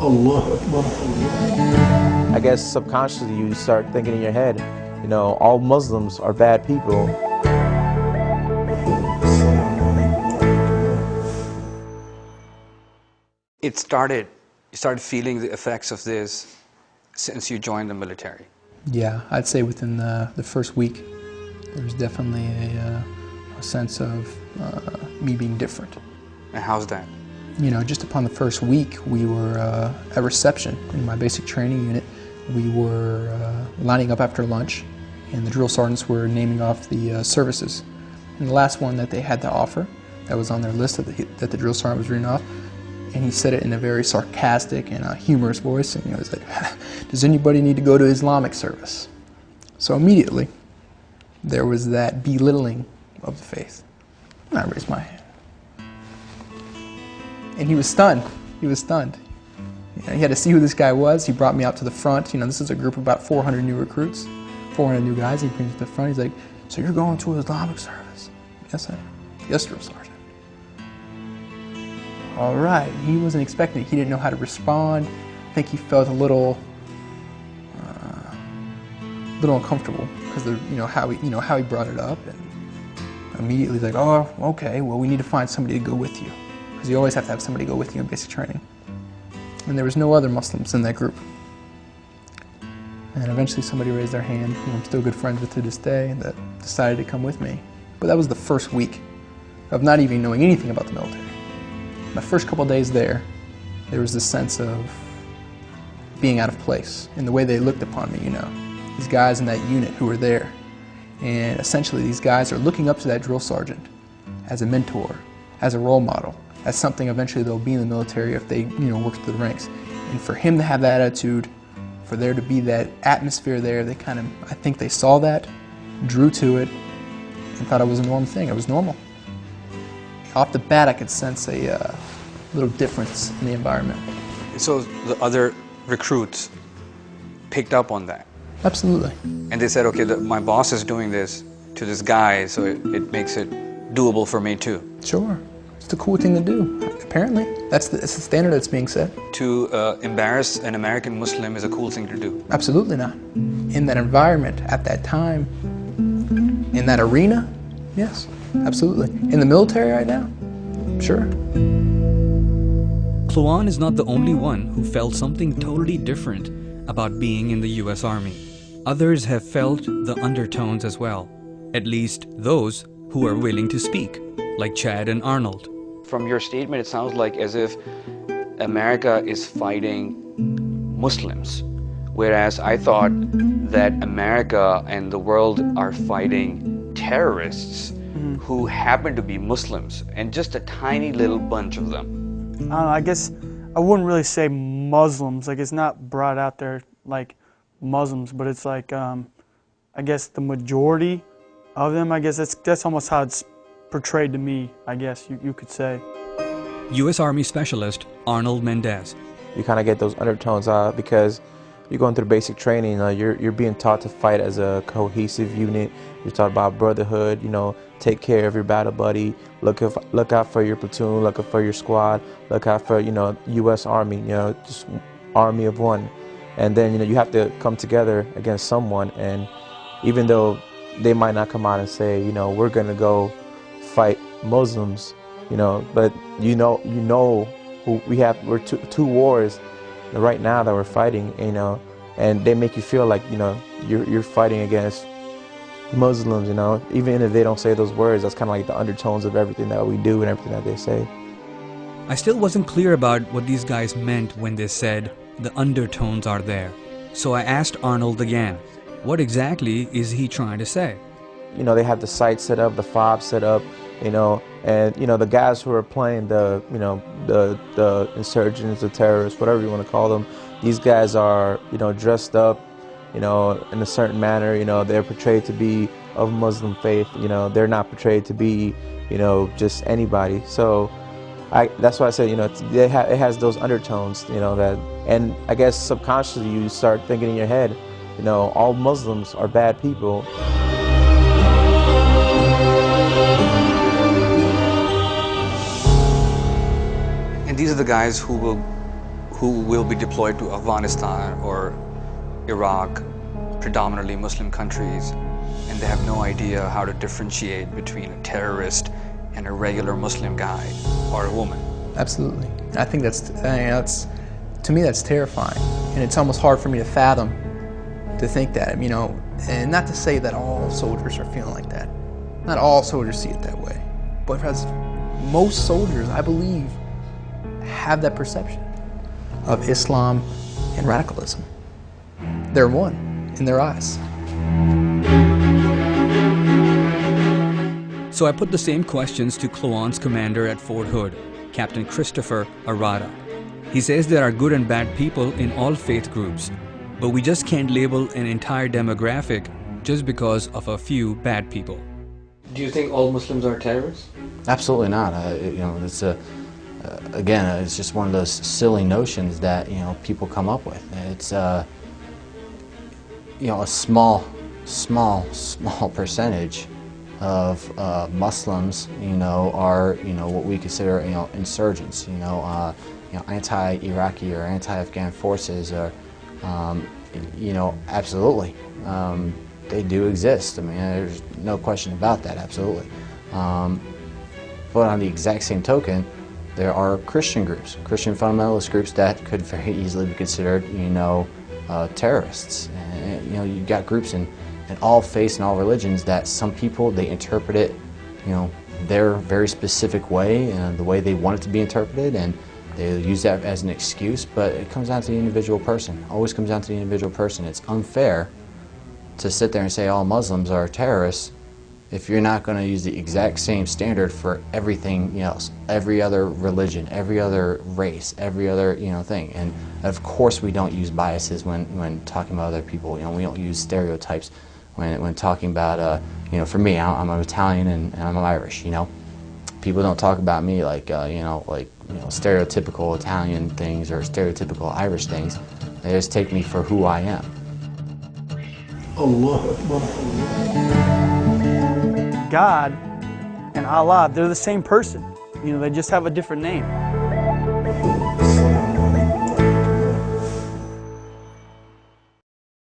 Allah Akbar. I guess subconsciously you start thinking in your head, you know, all Muslims are bad people. You started feeling the effects of this since you joined the military. Yeah, I'd say within the first week, there was definitely a sense of me being different. And how's that? You know, just upon the first week, we were at reception in my basic training unit. We were lining up after lunch, and the drill sergeants were naming off the services. And the last one that they had to offer, that was on their list that the drill sergeant was reading off, and he said it in a very sarcastic and humorous voice, and he was like, "Does anybody need to go to Islamic service?" So immediately, there was that belittling of the faith. And I raised my hand. And he was stunned. He was stunned. You know, he had to see who this guy was. He brought me out to the front. You know, this is a group of about 400 new recruits, 400 new guys. He brings me to the front. He's like, "So you're going to Islamic service?" "Yes, sir." "Yes, drill sergeant." All right. He wasn't expecting it. He didn't know how to respond. I think he felt a little uncomfortable because of how he brought it up, and immediately he's like, "Oh, okay. Well, we need to find somebody to go with you, because you always have to have somebody go with you in basic training." And there was no other Muslims in that group. And eventually somebody raised their hand, who I'm still good friends with to this day, that decided to come with me. But that was the first week of not even knowing anything about the military. My first couple days there was this sense of being out of place in the way they looked upon me, you know. These guys in that unit who were there. And essentially these guys are looking up to that drill sergeant as a mentor, as a role model, as something eventually they'll be in the military if they, work through the ranks. And for him to have that attitude, for there to be that atmosphere there, they I think they saw that, drew to it, and thought it was a normal thing. It was normal. Off the bat, I could sense a little difference in the environment. So the other recruits picked up on that? Absolutely. And they said, okay, my boss is doing this to this guy, so it makes it doable for me too. Sure. It's the cool thing to do, apparently. It's the standard that's being set. To embarrass an American Muslim is a cool thing to do? Absolutely not. In that environment, at that time, in that arena, yes, absolutely. In the military right now, sure. Kluan is not the only one who felt something totally different about being in the US Army. Others have felt the undertones as well, at least those who are willing to speak, like Chad and Arnold. From your statement, it sounds like as if America is fighting Muslims, whereas I thought that America and the world are fighting terrorists who happen to be Muslims, and just a tiny little bunch of them. I don't know, I guess I wouldn't really say Muslims, like it's not brought out there like Muslims, but it's like, I guess the majority of them, I guess that's almost how it's portrayed to me, I guess you could say. U.S. Army Specialist Arnold Mendez. You kind of get those undertones because you're going through basic training, you're being taught to fight as a cohesive unit. You're taught about brotherhood, take care of your battle buddy, look out for your platoon, look out for your squad, look out for, U.S. Army, just army of one. And then, you have to come together against someone, and even though they might not come out and say, we're gonna go fight Muslims, but you know who we're two wars right now that we're fighting, and they make you feel like, you're fighting against Muslims, even if they don't say those words. That's kind of like the undertones of everything that we do and everything that they say. I still wasn't clear about what these guys meant when they said the undertones are there. So I asked Arnold again, what exactly is he trying to say? They have the sights set up, the fob set up, and the guys who are playing the insurgents, the terrorists, whatever you want to call them, these guys are, dressed up, in a certain manner. They're portrayed to be of Muslim faith. They're not portrayed to be, just anybody. So that's why I said, it has those undertones, and I guess subconsciously you start thinking in your head, all Muslims are bad people. And these are the guys who who will be deployed to Afghanistan or Iraq, predominantly Muslim countries, and they have no idea how to differentiate between a terrorist and a regular Muslim guy or a woman. Absolutely. I think to me, that's terrifying. And it's almost hard for me to fathom, to think that, you know, and not to say that all soldiers are feeling like that. Not all soldiers see it that way. But as most soldiers, I believe, have that perception of Islam and radicalism. They're one in their eyes. So I put the same questions to Kluan's commander at Fort Hood, Captain Christopher Arada. He says there are good and bad people in all faith groups, but we just can't label an entire demographic just because of a few bad people. Do you think all Muslims are terrorists? Absolutely not. You know, it's again, it's just one of those silly notions that, you know, people come up with. It's you know, a small percentage of Muslims, you know, are, you know, what we consider, you know, insurgents. You know, anti-Iraqi or anti-Afghan forces are, you know, absolutely. They do exist. I mean, there's no question about that, absolutely. But on the exact same token, there are Christian groups, Christian fundamentalist groups that could very easily be considered, you know, terrorists. And, you know, you've got groups in all faiths and all religions that some people, they interpret it, you know, their very specific way and the way they want it to be interpreted, and they use that as an excuse, but it comes down to the individual person. Always comes down to the individual person. It's unfair to sit there and say all Muslims are terrorists if you're not going to use the exact same standard for everything else, every other religion, every other race, every other, you know, thing. And of course we don't use biases when talking about other people. You know, we don't use stereotypes when talking about, you know, for me, I'm Italian and I'm Irish, you know. People don't talk about me like, you know, stereotypical Italian things or stereotypical Irish things. They just take me for who I am. God and Allah, they're the same person. You know, they just have a different name.